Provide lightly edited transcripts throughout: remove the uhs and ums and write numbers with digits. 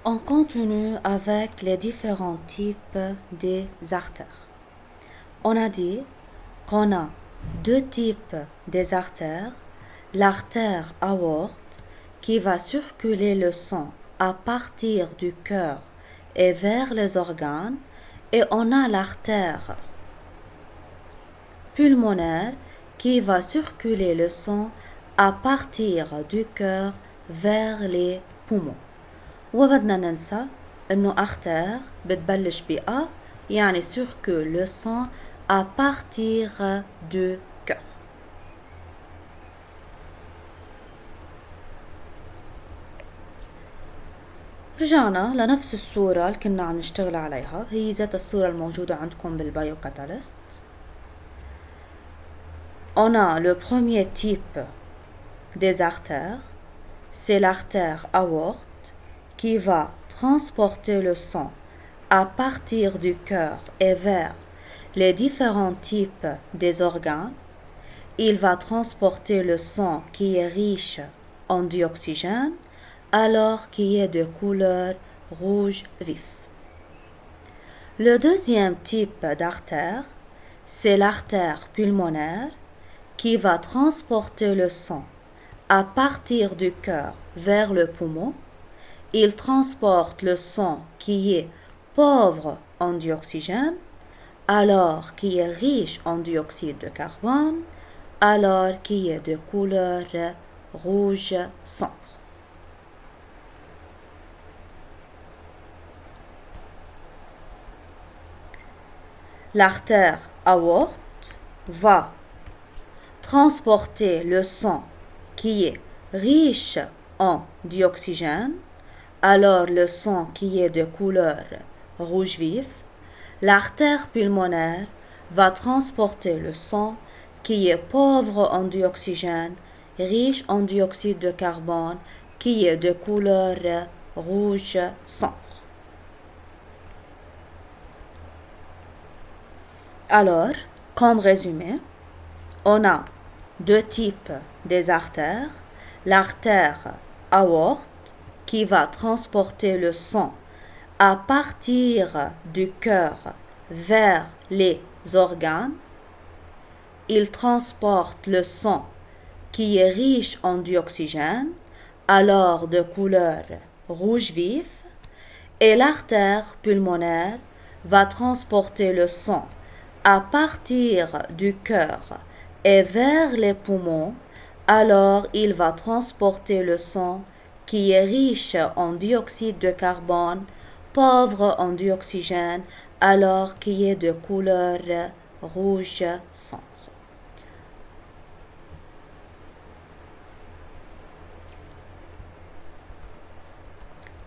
On continue avec les différents types des artères. On a dit qu'on a deux types des artères. L'artère aorte qui va circuler le sang à partir du cœur et vers les organes, et on a l'artère pulmonaire qui va circuler le sang à partir du cœur vers les poumons. وبدنا ننسى انه artère بتبلش ب A يعني circule le sang à partir du cœur. رجعنا لنفس الصورة اللي كنا عم نشتغل عليها، هي ذات الصورة الموجودة عندكم بالبايو كاتاليست. On a le premier type des artères, c'est l'artère aorte qui va transporter le sang à partir du cœur et vers les différents types des organes. Il va transporter le sang qui est riche en dioxygène, alors qu'il est de couleur rouge vif. Le deuxième type d'artère, c'est l'artère pulmonaire qui va transporter le sang à partir du cœur vers le poumon. Il transporte le sang qui est pauvre en dioxygène, alors qu'il est riche en dioxyde de carbone, alors qu'il est de couleur rouge sombre. L'artère aorte va transporter le sang qui est riche en dioxygène, alors le sang qui est de couleur rouge vif. L'artère pulmonaire va transporter le sang qui est pauvre en dioxygène, riche en dioxyde de carbone, qui est de couleur rouge sombre. Alors, comme résumé, on a deux types des artères. L'artère aorte qui va transporter le sang à partir du cœur vers les organes. Il transporte le sang qui est riche en dioxygène, alors de couleur rouge vif, et l'artère pulmonaire va transporter le sang à partir du cœur et vers les poumons, alors il va transporter le sang qui est riche en dioxyde de carbone, pauvre en dioxygène, alors qu'il est de couleur rouge sombre.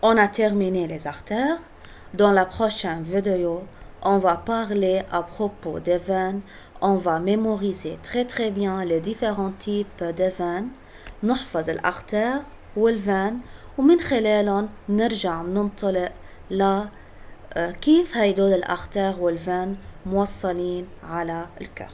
On a terminé les artères. Dans la prochaine vidéo, on va parler à propos des veines. On va mémoriser très bien les différents types de veines. نحفظ الأرتير والفين ومن خلالهم نرجع ننطلق ل كيف هيدول الأرتير والفين موصلين على الكر.